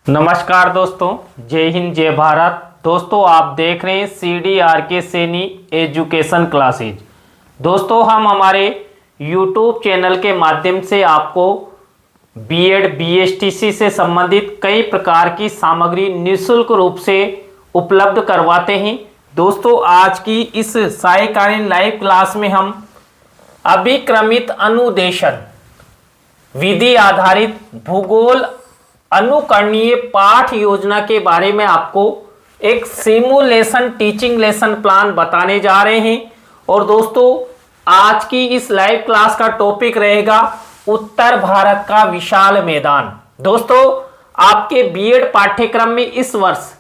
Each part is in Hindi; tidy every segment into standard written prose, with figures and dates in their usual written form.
नमस्कार दोस्तों, जय हिंद जय भारत। दोस्तों आप देख रहे हैं CDRK सैनी एजुकेशन क्लासेज। दोस्तों हम हमारे YouTube चैनल के माध्यम से आपको BEd BSTC से संबंधित कई प्रकार की सामग्री निःशुल्क रूप से उपलब्ध करवाते हैं। दोस्तों आज की इस सायकालीन लाइव क्लास में हम अभिक्रमित अनुदेशन विधि आधारित भूगोल अनुकरणीय पाठ योजना के बारे में आपको एक सिमुलेशन टीचिंग लेसन प्लान बताने जा रहे हैं। और दोस्तों आज की इस लाइव क्लास का टॉपिक रहेगा उत्तर भारत का विशाल मैदान। दोस्तों आपके बीएड पाठ्यक्रम में इस वर्ष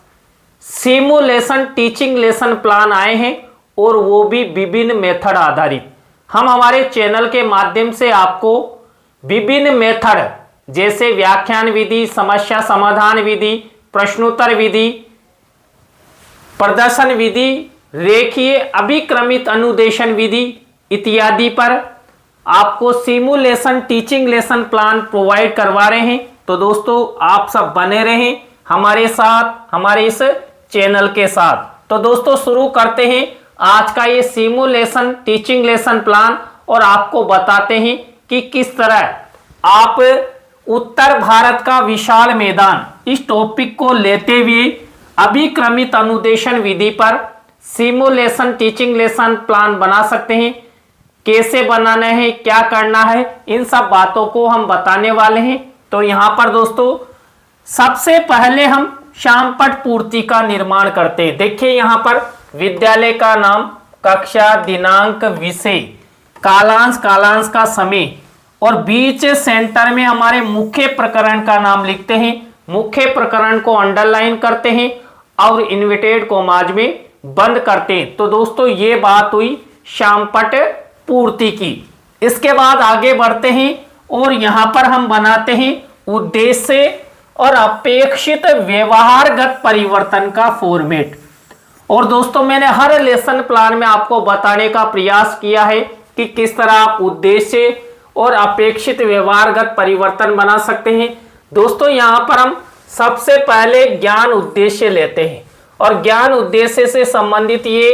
सिमुलेशन टीचिंग लेसन प्लान आए हैं और वो भी विभिन्न मेथड आधारित। हम हमारे चैनल के माध्यम से आपको विभिन्न मेथड जैसे व्याख्यान विधि, समस्या समाधान विधि, प्रश्नोत्तर विधि, प्रदर्शन विधि, रेखीय अभिक्रमित अनुदेशन विधि इत्यादि पर आपको simulation teaching lesson plan provide करवा रहे हैं। तो दोस्तों आप सब बने रहें हमारे साथ, हमारे इस चैनल के साथ। तो दोस्तों शुरू करते हैं आज का ये सिमुलेशन टीचिंग लेसन प्लान और आपको बताते हैं कि किस तरह आप उत्तर भारत का विशाल मैदान इस टॉपिक को लेते हुए अभिक्रमित अनुदेशन विधि पर सिमुलेशन टीचिंग लेसन प्लान बना सकते हैं। कैसे बनाना है, क्या करना है, इन सब बातों को हम बताने वाले हैं। तो यहाँ पर दोस्तों सबसे पहले हम शामपट पूर्ति का निर्माण करते हैं। देखिए यहाँ पर विद्यालय का नाम, कक्षा, दिनांक, विषय, कालांश, कालांश का समय और बीच सेंटर में हमारे मुख्य प्रकरण का नाम लिखते हैं। मुख्य प्रकरण को अंडरलाइन करते हैं और इन्वर्टेड कॉमाज में बंद करते हैं। तो दोस्तों ये बात हुई शामपट पूर्ति की। इसके बाद आगे बढ़ते हैं और यहां पर हम बनाते हैं उद्देश्य और अपेक्षित व्यवहारगत परिवर्तन का फॉर्मेट। और दोस्तों मैंने हर लेसन प्लान में आपको बताने का प्रयास किया है कि किस तरह आप उद्देश्य और अपेक्षित व्यवहारगत परिवर्तन बना सकते हैं। दोस्तों यहाँ पर हम सबसे पहले ज्ञान उद्देश्य लेते हैं और ज्ञान उद्देश्य से संबंधित ये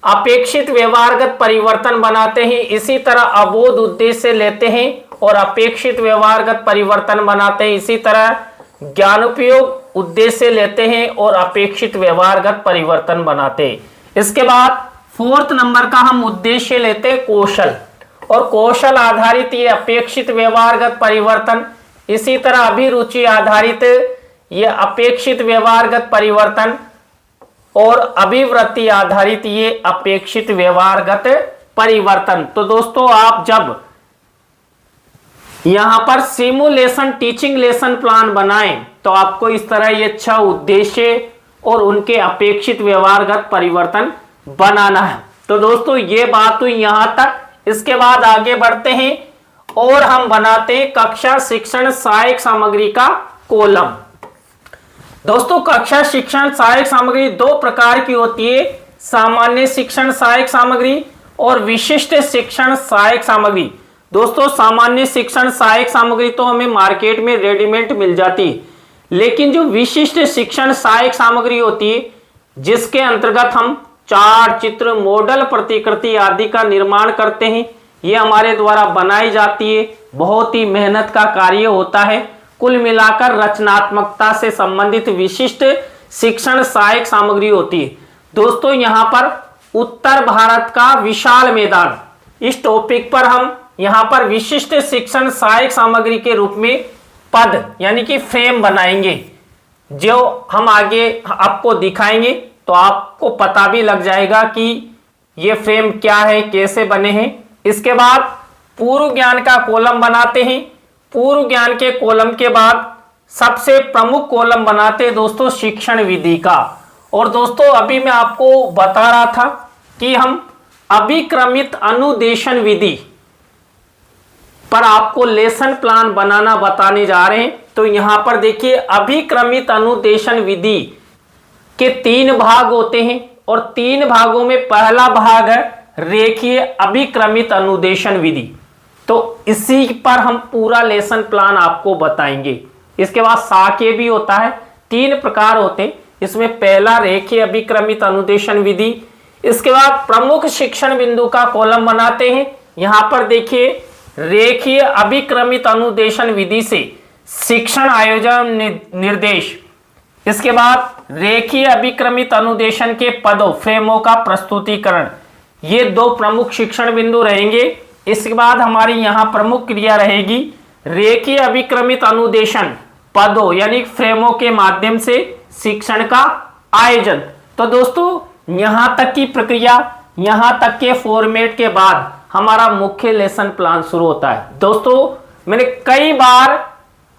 अपेक्षित व्यवहारगत परिवर्तन बनाते हैं। इसी तरह अबोध उद्देश्य लेते हैं और अपेक्षित व्यवहारगत परिवर्तन बनाते हैं। इसी तरह ज्ञानोपयोग उद्देश्य लेते हैं और अपेक्षित व्यवहारगत परिवर्तन बनाते हैं। इसके बाद फोर्थ नंबर का हम उद्देश्य लेते हैं कौशल और कौशल आधारित ये अपेक्षित व्यवहारगत परिवर्तन। इसी तरह अभिरुचि आधारित ये अपेक्षित व्यवहारगत परिवर्तन और अभिवृत्ति आधारित ये अपेक्षित व्यवहारगत परिवर्तन। तो दोस्तों आप जब यहां पर सिमुलेशन टीचिंग लेसन प्लान बनाएं तो आपको इस तरह ये 6 उद्देश्य और उनके अपेक्षित व्यवहारगत परिवर्तन बनाना है। तो दोस्तों ये बात हुई यहां तक। इसके बाद आगे बढ़ते हैं और हम बनाते हैं कक्षा शिक्षण सहायक सामग्री का कॉलम। दोस्तों कक्षा शिक्षण सहायक सामग्री 2 प्रकार की होती है, सामान्य शिक्षण सहायक सामग्री और विशिष्ट शिक्षण सहायक सामग्री। दोस्तों सामान्य शिक्षण सहायक सामग्री तो हमें मार्केट में रेडीमेड मिल जाती है, लेकिन जो विशिष्ट शिक्षण सहायक सामग्री होती है जिसके अंतर्गत हम चार्ट, चित्र, मॉडल, प्रतिकृति आदि का निर्माण करते हैं, ये हमारे द्वारा बनाई जाती है। बहुत ही मेहनत का कार्य होता है। कुल मिलाकर रचनात्मकता से संबंधित विशिष्ट शिक्षण सहायक सामग्री होती है। दोस्तों यहाँ पर उत्तर भारत का विशाल मैदान इस टॉपिक पर हम यहाँ पर विशिष्ट शिक्षण सहायक सामग्री के रूप में पद यानी कि फ्रेम बनाएंगे, जो हम आगे आपको दिखाएंगे। तो आपको पता भी लग जाएगा कि ये फ्रेम क्या है, कैसे बने हैं। इसके बाद पूर्व ज्ञान का कॉलम बनाते हैं। पूर्व ज्ञान के कॉलम के बाद सबसे प्रमुख कॉलम बनाते हैं दोस्तों शिक्षण विधि का। और दोस्तों अभी मैं आपको बता रहा था कि हम अभिक्रमित अनुदेशन विधि पर आपको लेसन प्लान बनाना बताने जा रहे हैं। तो यहां पर देखिए अभिक्रमित अनुदेशन विधि के 3 भाग होते हैं और 3 भागों में पहला भाग है रेखीय अभिक्रमित अनुदेशन विधि। तो इसी पर हम पूरा लेसन प्लान आपको बताएंगे। इसके बाद साके भी होता है। 3 प्रकार होते, इसमें पहला रेखीय अभिक्रमित अनुदेशन विधि। इसके बाद प्रमुख शिक्षण बिंदु का कॉलम बनाते हैं। यहां पर देखिए रेखीय अभिक्रमित अनुदेशन विधि से शिक्षण आयोजन निर्देश। इसके बाद रेखीय अभिक्रमित अनुदेशन के पदों फ्रेमों का प्रस्तुतिकरण। ये 2 प्रमुख शिक्षण बिंदु रहेंगे। इसके बाद हमारी यहाँ प्रमुख क्रिया रहेगी रेखीय अभिक्रमित अनुदेशन पदों यानी फ्रेमों के माध्यम से शिक्षण का आयोजन। तो दोस्तों यहाँ तक की प्रक्रिया, यहाँ तक के फॉर्मेट के बाद हमारा मुख्य लेसन प्लान शुरू होता है। दोस्तों मैंने कई बार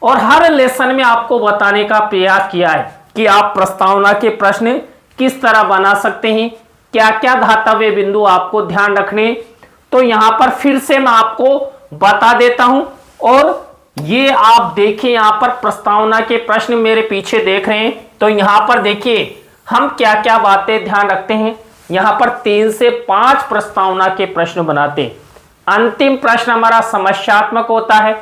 और हर लेसन में आपको बताने का प्रयास किया है कि आप प्रस्तावना के प्रश्न किस तरह बना सकते हैं, क्या क्या धातव्य बिंदु आपको ध्यान रखने। तो यहां पर फिर से मैं आपको बता देता हूं। और ये आप देखिए यहां पर प्रस्तावना के प्रश्न मेरे पीछे देख रहे हैं। तो यहां पर देखिए हम क्या क्या बातें ध्यान रखते हैं। यहां पर 3 से 5 प्रस्तावना के प्रश्न बनाते हैं। अंतिम प्रश्न हमारा समस्यात्मक होता है।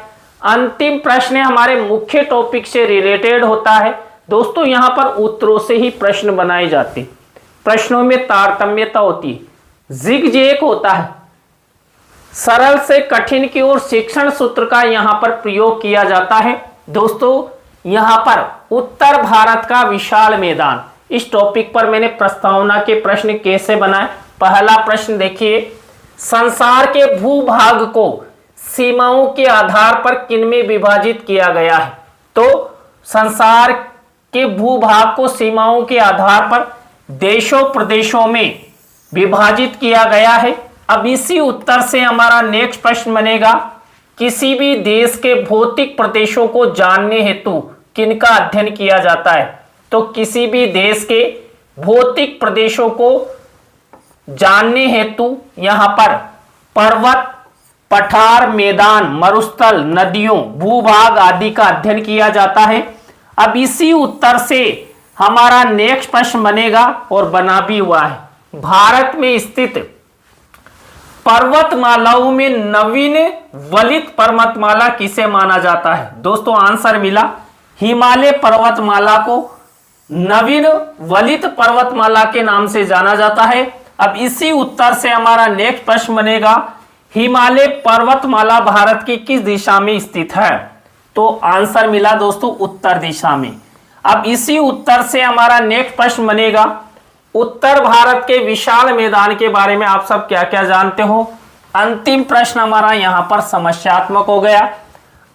अंतिम प्रश्न हमारे मुख्य टॉपिक से रिलेटेड होता है। दोस्तों यहां पर उत्तरों से ही प्रश्न बनाए जाते हैं। प्रश्नों में तारतम्यता होती है, जिगजैग होता है, सरल से कठिन की ओर शिक्षण सूत्र का यहां पर प्रयोग किया जाता है। दोस्तों यहां पर उत्तर भारत का विशाल मैदान, इस टॉपिक पर मैंने प्रस्तावना के प्रश्न कैसे बनाए। पहला प्रश्न देखिए, संसार के भूभाग को सीमाओं के आधार पर किनमें विभाजित किया गया है। तो संसार के भूभाग को सीमाओं के आधार पर देशों प्रदेशों में विभाजित किया गया है। अब इसी उत्तर से हमारा नेक्स्ट प्रश्न बनेगा, किसी भी देश के भौतिक प्रदेशों को जानने हेतु किनका अध्ययन किया जाता है। तो किसी भी देश के भौतिक प्रदेशों को जानने हेतु यहां पर पर्वत, पठार, मैदान, मरुस्थल, नदियों, भूभाग आदि का अध्ययन किया जाता है। अब इसी उत्तर से हमारा नेक्स्ट प्रश्न बनेगा और बना भी हुआ है, भारत में स्थित पर्वतमालाओं में नवीन वलित पर्वतमाला किसे माना जाता है। दोस्तों आंसर मिला, हिमालय पर्वतमाला को नवीन वलित पर्वतमाला के नाम से जाना जाता है। अब इसी उत्तर से हमारा नेक्स्ट प्रश्न बनेगा, हिमालय पर्वतमाला भारत की किस दिशा में स्थित है। तो आंसर मिला दोस्तों उत्तर दिशा में। अब इसी उत्तर से हमारा नेक्स्ट प्रश्न बनेगा, उत्तर भारत के विशाल मैदान के बारे में आप सब क्या क्या जानते हो। अंतिम प्रश्न हमारा यहां पर समस्यात्मक हो गया।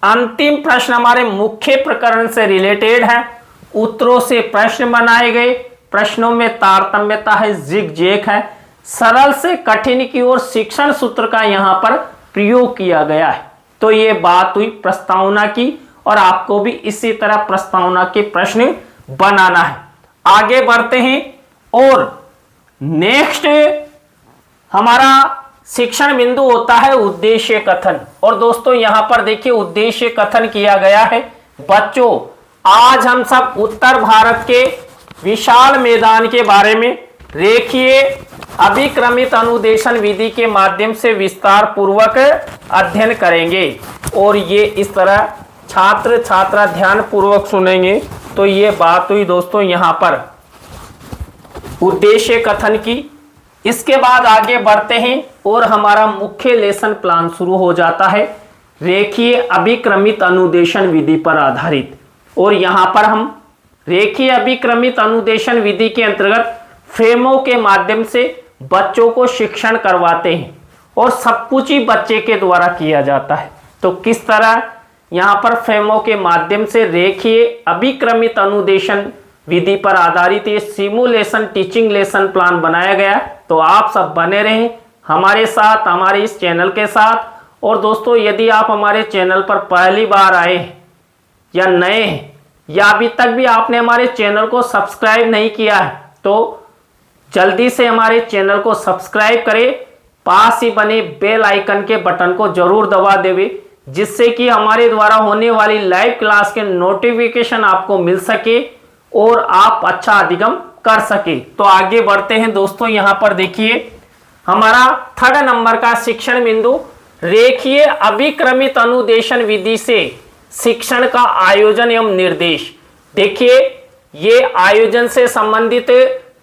अंतिम प्रश्न हमारे मुख्य प्रकरण से रिलेटेड है। उत्तरों से प्रश्न बनाए गए, प्रश्नों में तारतम्यता है, जिगजैग है, सरल से कठिन की ओर शिक्षण सूत्र का यहां पर प्रयोग किया गया है। तो ये बात हुई प्रस्तावना की, और आपको भी इसी तरह प्रस्तावना के प्रश्न बनाना है। आगे बढ़ते हैं और नेक्स्ट हमारा शिक्षण बिंदु होता है उद्देश्य कथन। और दोस्तों यहां पर देखिए उद्देश्य कथन किया गया है। बच्चों आज हम सब उत्तर भारत के विशाल मैदान के बारे में रेखीय अभिक्रमित अनुदेशन विधि के माध्यम से विस्तार पूर्वक अध्ययन करेंगे। और ये इस तरह छात्र छात्रा ध्यान पूर्वक सुनेंगे। तो ये बात हुई दोस्तों यहां पर उद्देश्य कथन की। इसके बाद आगे बढ़ते हैं और हमारा मुख्य लेसन प्लान शुरू हो जाता है रेखीय अभिक्रमित अनुदेशन विधि पर आधारित। और यहां पर हम रेखीय अभिक्रमित अनुदेशन विधि के अंतर्गत फ्रेमों के माध्यम से बच्चों को शिक्षण करवाते हैं और सब कुछ ही बच्चे के द्वारा किया जाता है। तो किस तरह यहां पर फ्रेमों के माध्यम से रेखीय अभिक्रमित अनुदेशन विधि पर आधारित ये सिमुलेशन टीचिंग लेसन प्लान बनाया गया। तो आप सब बने रहें हमारे साथ, हमारे इस चैनल के साथ। और दोस्तों यदि आप हमारे चैनल पर पहली बार आए हैं या नए हैं या अभी तक भी आपने हमारे चैनल को सब्सक्राइब नहीं किया है, तो जल्दी से हमारे चैनल को सब्सक्राइब करें, पास ही बने बेल आइकन के बटन को जरूर दबा देवे, जिससे कि हमारे द्वारा होने वाली लाइव क्लास के नोटिफिकेशन आपको मिल सके और आप अच्छा अधिगम कर सके। तो आगे बढ़ते हैं दोस्तों। यहां पर देखिए हमारा 3rd नंबर का शिक्षण बिंदु रेखीय अभिक्रमित अनुदेशन विधि से शिक्षण का आयोजन एवं निर्देश। देखिए ये आयोजन से संबंधित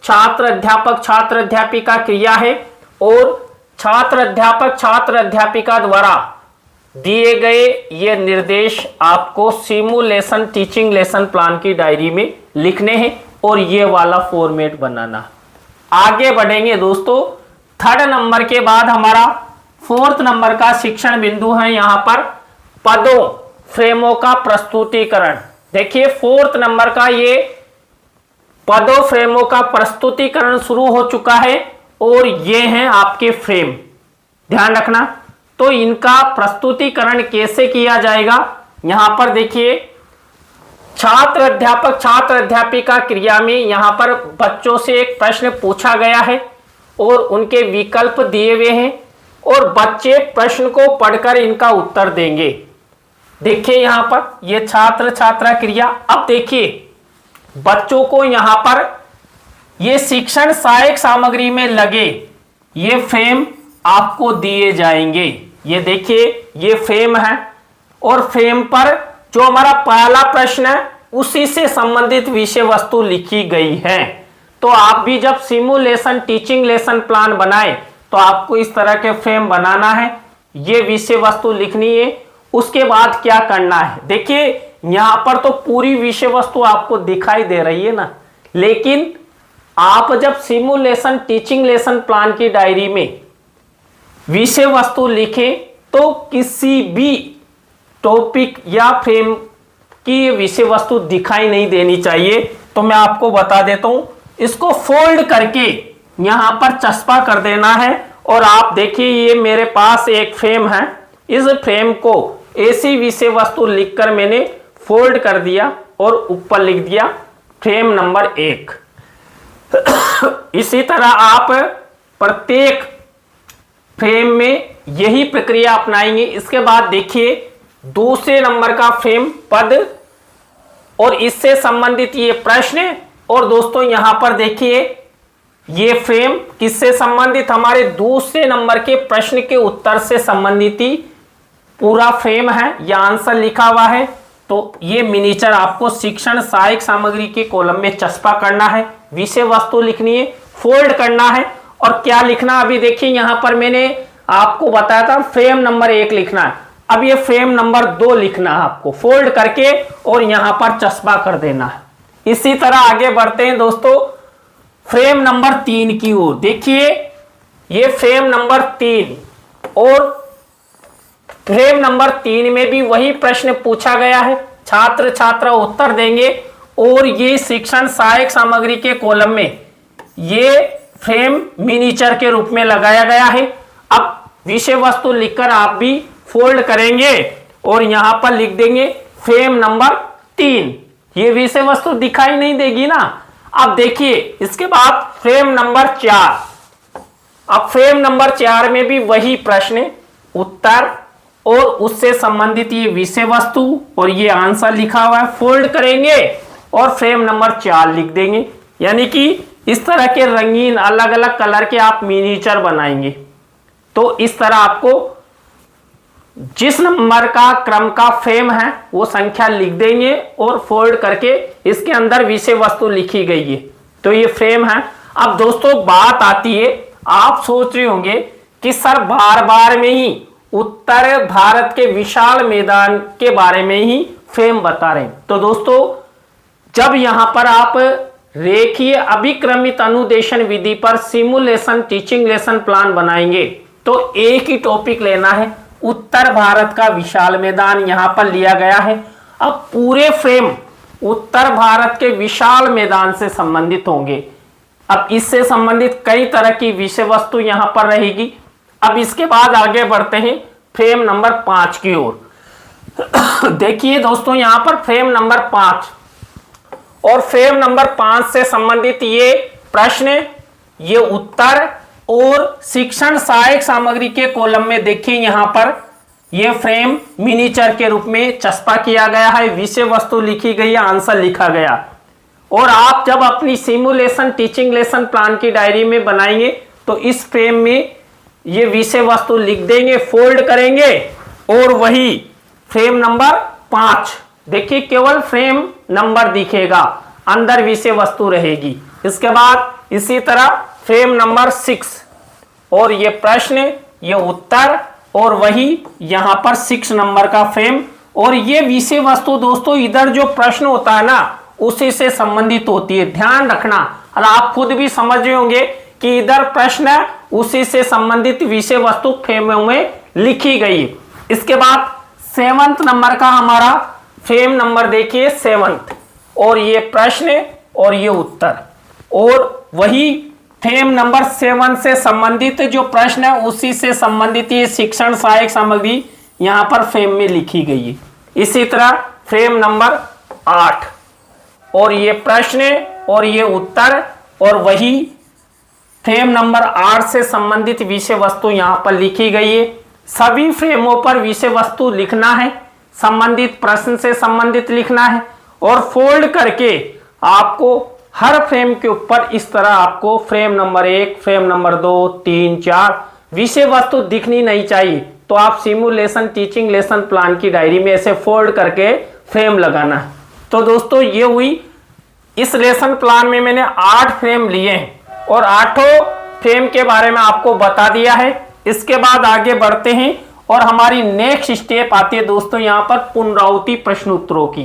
छात्र अध्यापिका क्रिया है और छात्र अध्यापिका द्वारा दिए गए ये निर्देश आपको सिमुलेशन टीचिंग लेसन प्लान की डायरी में लिखने हैं और ये वाला फॉर्मेट बनाना। आगे बढ़ेंगे दोस्तों, थर्ड नंबर के बाद हमारा फोर्थ नंबर का शिक्षण बिंदु है यहाँ पर पदों फ्रेमों का प्रस्तुतिकरण। देखिए फोर्थ नंबर का ये पदों फ्रेमों का प्रस्तुतिकरण शुरू हो चुका है और ये हैं आपके फ्रेम, ध्यान रखना। तो इनका प्रस्तुतिकरण कैसे किया जाएगा, यहां पर देखिए छात्र अध्यापिका क्रिया में यहां पर बच्चों से एक प्रश्न पूछा गया है और उनके विकल्प दिए हुए हैं और बच्चे प्रश्न को पढ़कर इनका उत्तर देंगे। देखिए यहां पर ये छात्रा क्रिया। अब देखिए बच्चों को यहां पर ये शिक्षण सहायक सामग्री में लगे ये फ्रेम आपको दिए जाएंगे। ये देखिए ये फ्रेम है और फ्रेम पर जो हमारा पहला प्रश्न है उसी से संबंधित विषय वस्तु लिखी गई है। तो आप भी जब सिमुलेशन टीचिंग लेसन प्लान बनाए तो आपको इस तरह के फ्रेम बनाना है, ये विषय वस्तु लिखनी है। उसके बाद क्या करना है, देखिए यहां पर तो पूरी विषय वस्तु आपको दिखाई दे रही है ना, लेकिन आप जब सिमुलेशन टीचिंग लेसन प्लान की डायरी में विषय वस्तु लिखें तो किसी भी टॉपिक या फ्रेम की विषय वस्तु दिखाई नहीं देनी चाहिए। तो मैं आपको बता देता हूं, इसको फोल्ड करके यहां पर चस्पा कर देना है और आप देखिए ये मेरे पास एक फ्रेम है, इस फ्रेम को ऐसी विषय वस्तु लिखकर मैंने फोल्ड कर दिया और ऊपर लिख दिया फ्रेम नंबर 1। इसी तरह आप प्रत्येक फ्रेम में यही प्रक्रिया अपनाएंगे। इसके बाद देखिए दूसरे नंबर का फ्रेम पद और इससे संबंधित ये प्रश्न। और दोस्तों यहां पर देखिए ये फ्रेम किससे संबंधित, हमारे दूसरे नंबर के प्रश्न के उत्तर से संबंधित ही पूरा फ्रेम है या आंसर लिखा हुआ है। तो ये मिनीचर आपको शिक्षण सहायक सामग्री के कॉलम में चस्पा करना है, विषय वस्तु लिखनी है, फोल्ड करना है और क्या लिखना। अभी देखिए यहां पर मैंने आपको बताया था फ्रेम नंबर 1 लिखना है, अब ये फ्रेम नंबर 2 लिखना है आपको फोल्ड करके और यहां पर चस्पा कर देना है। इसी तरह आगे बढ़ते हैं दोस्तों फ्रेम नंबर 3 की ओर। देखिए ये फ्रेम नंबर 3 और फ्रेम नंबर 3 में भी वही प्रश्न पूछा गया है, छात्र उत्तर देंगे और ये शिक्षण सहायक सामग्री के कॉलम में ये फ्रेम मिनीचर के रूप में लगाया गया है। अब विषय वस्तु लिखकर आप भी फोल्ड करेंगे और यहां पर लिख देंगे फ्रेम नंबर 3। ये विषय वस्तु दिखाई नहीं देगी ना। अब देखिए इसके बाद फ्रेम नंबर 4। अब फ्रेम नंबर 4 में भी वही प्रश्न उत्तर और उससे संबंधित ये विषय वस्तु और ये आंसर लिखा हुआ है, फोल्ड करेंगे और फ्रेम नंबर 4 लिख देंगे। यानी कि इस तरह के रंगीन अलग अलग कलर के आप मिनीचर बनाएंगे। तो इस तरह आपको जिस नंबर का क्रम का फ्रेम है वो संख्या लिख देंगे और फोल्ड करके इसके अंदर विषय वस्तु लिखी गई है। तो ये फ्रेम है। अब दोस्तों बात आती है, आप सोच रहे होंगे कि सर बार बार में ही उत्तर भारत के विशाल मैदान के बारे में ही फ्रेम बता रहे हैं। तो दोस्तों जब यहां पर आप रेखीय अभिक्रमित अनुदेशन विधि पर सिमुलेशन टीचिंग लेसन प्लान बनाएंगे तो एक ही टॉपिक लेना है, उत्तर भारत का विशाल मैदान यहां पर लिया गया है। अब पूरे फ्रेम उत्तर भारत के विशाल मैदान से संबंधित होंगे। अब इससे संबंधित कई तरह की विषय वस्तु यहां पर रहेगी। अब इसके बाद आगे बढ़ते हैं फ्रेम नंबर 5 की ओर। देखिए दोस्तों यहां पर फ्रेम नंबर 5 और फ्रेम नंबर 5 से संबंधित ये प्रश्न, ये उत्तर और शिक्षण सहायक सामग्री के कॉलम में देखिए यहां पर ये फ्रेम मिनीचर के रूप में चस्पा किया गया है, विषय वस्तु लिखी गई है, आंसर लिखा गया। और आप जब अपनी सिमुलेशन टीचिंग लेसन प्लान की डायरी में बनाएंगे तो इस फ्रेम में ये विषय वस्तु लिख देंगे, फोल्ड करेंगे और वही फ्रेम नंबर 5, देखिए केवल फ्रेम नंबर दिखेगा, अंदर विषय वस्तु रहेगी। इसके बाद इसी तरह फ्रेम नंबर 6 और ये प्रश्न, ये उत्तर और वही यहां पर 6 नंबर का फ्रेम। और ये विषय वस्तु दोस्तों इधर जो प्रश्न होता है ना उसी से संबंधित होती है, ध्यान रखना। और आप खुद भी समझ रहे होंगे कि इधर प्रश्न है उसी से संबंधित विषय वस्तु फ्रेमों में लिखी गई है। इसके बाद 7 नंबर का हमारा फ्रेम नंबर देखिए 7, और ये प्रश्न और ये उत्तर, और वही फ्रेम नंबर 7 से संबंधित जो प्रश्न है उसी से संबंधित ये शिक्षण सहायक सामग्री यहां पर फ्रेम में लिखी गई है। इसी तरह फ्रेम नंबर 8 और ये प्रश्न और ये उत्तर, और वही फ्रेम नंबर 8 से संबंधित विषय वस्तु यहां पर लिखी गई है। सभी फ्रेमों पर विषय वस्तु लिखना है, संबंधित प्रश्न से संबंधित लिखना है, और फोल्ड करके आपको हर फ्रेम के ऊपर इस तरह आपको फ्रेम नंबर 1, फ्रेम नंबर 2, 3, 4 विषय वस्तु दिखनी नहीं चाहिए। तो आप सिमुलेशन टीचिंग लेसन प्लान की डायरी में ऐसे फोल्ड करके फ्रेम लगाना है। तो दोस्तों ये हुई, इस लेसन प्लान में मैंने 8 फ्रेम लिए हैं और 8 फ्रेम के बारे में आपको बता दिया है। इसके बाद आगे बढ़ते हैं और हमारी नेक्स्ट स्टेप आती है दोस्तों यहाँ पर पुनरावृत्ति प्रश्न उत्तरों की।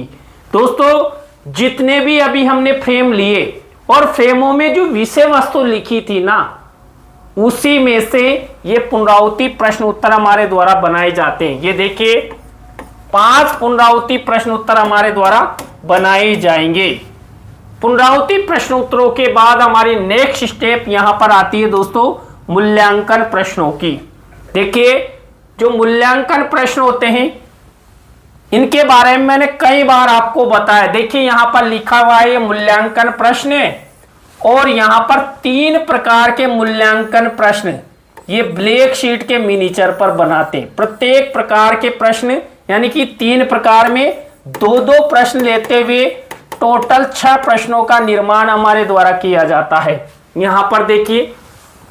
दोस्तों जितने भी अभी हमने फ्रेम लिए और फ्रेमों में जो विषय वस्तु लिखी थी ना उसी में से ये पुनरावृत्ति प्रश्न उत्तर हमारे द्वारा बनाए जाते हैं। ये देखिए 5 पुनरावृत्ति प्रश्न उत्तर हमारे द्वारा बनाए जाएंगे। पुनरावृत्ति प्रश्न उत्तरों के बाद हमारी नेक्स्ट स्टेप यहां पर आती है दोस्तों मूल्यांकन प्रश्नों की। देखिए जो मूल्यांकन प्रश्न होते हैं इनके बारे में मैंने कई बार आपको बताया। देखिए यहां पर लिखा हुआ है ये मूल्यांकन प्रश्न, और यहां पर 3 प्रकार के मूल्यांकन प्रश्न ये ब्लैक शीट के मिनीचर पर बनाते हैं। प्रत्येक प्रकार के प्रश्न यानी कि 3 प्रकार में 2-2 प्रश्न लेते हुए टोटल 6 प्रश्नों का निर्माण हमारे द्वारा किया जाता है। यहां पर देखिए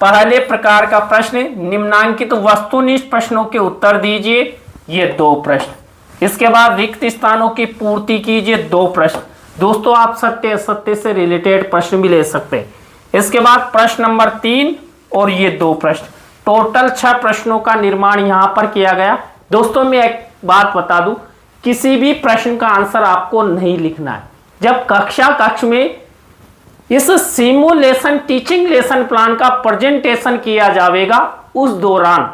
पहले प्रकार का प्रश्न, निम्नांकित वस्तुनिष्ठ प्रश्नों के उत्तर दीजिए, ये 2 प्रश्न। इसके बाद रिक्त स्थानों की पूर्ति कीजिए, 2 प्रश्न। दोस्तों आप सत्य असत्य से रिलेटेड प्रश्न भी ले सकते हैं। इसके बाद प्रश्न नंबर 3 और ये 2 प्रश्न, टोटल 6 प्रश्नों का निर्माण यहां पर किया गया। दोस्तों मैं एक बात बता दूं, किसी भी प्रश्न का आंसर आपको नहीं लिखना है। जब कक्ष में इस सिमुलेशन टीचिंग लेसन प्लान का प्रेजेंटेशन किया जाएगा उस दौरान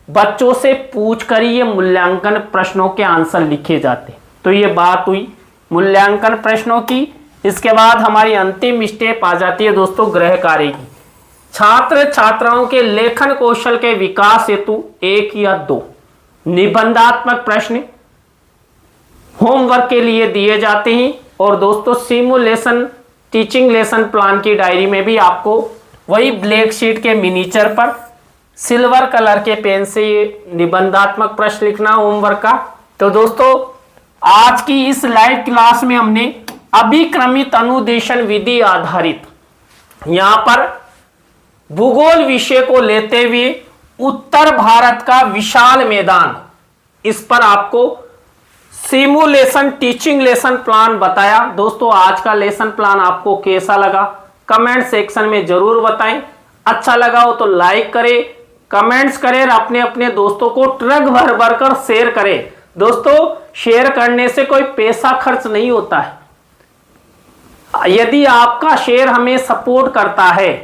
बच्चों से पूछ कर ये मूल्यांकन प्रश्नों के आंसर लिखे जाते। तो ये बात हुई मूल्यांकन प्रश्नों की। इसके बाद हमारी अंतिम स्टेप आ जाती है दोस्तों गृह कार्य की। छात्र छात्राओं के लेखन कौशल के विकास हेतु 1 या 2 निबंधात्मक प्रश्न होमवर्क के लिए दिए जाते हैं। और दोस्तों सिमुलेशन टीचिंग लेसन प्लान की डायरी में भी आपको वही ब्लैक शीट के मिनीचर पर सिल्वर कलर के पेन से ये निबंधात्मक प्रश्न लिखना होमवर्क का। तो दोस्तों आज की इस लाइव क्लास में हमने अभिक्रमित अनुदेशन विधि आधारित यहां पर भूगोल विषय को लेते हुए उत्तर भारत का विशाल मैदान, इस पर आपको सिमुलेशन टीचिंग लेसन प्लान बताया। दोस्तों आज का लेसन प्लान आपको कैसा लगा कमेंट सेक्शन में जरूर बताएं। अच्छा लगा हो तो लाइक करें, कमेंट्स करें, अपने अपने दोस्तों को ट्रक भर भर कर शेयर करें। दोस्तों शेयर करने से कोई पैसा खर्च नहीं होता है। यदि आपका शेयर हमें सपोर्ट करता है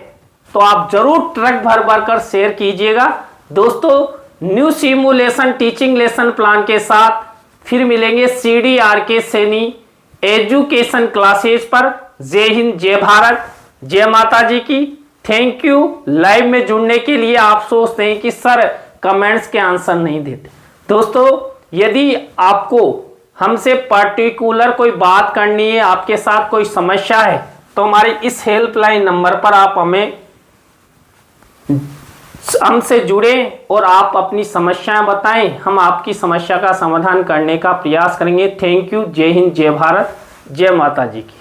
तो आप जरूर ट्रक भर भर कर शेयर कीजिएगा। दोस्तों new simulation teaching lesson plan के साथ फिर मिलेंगे CDRK सैनी एजुकेशन क्लासेज पर। जय हिंद, जय भारत, जय माता जी की। Thank you. लाइव में जुड़ने के लिए आप सोचते हैं कि सर कमेंट्स के आंसर नहीं देते। दोस्तों यदि आपको हमसे पर्टिकुलर कोई बात करनी है, आपके साथ कोई समस्या है, तो हमारे इस हेल्पलाइन नंबर पर आप हमसे जुड़े और आप अपनी समस्याएं बताएं। हम आपकी समस्या का समाधान करने का प्रयास करेंगे। Thank you. जय हिंद, जय भारत, जय माता जी की।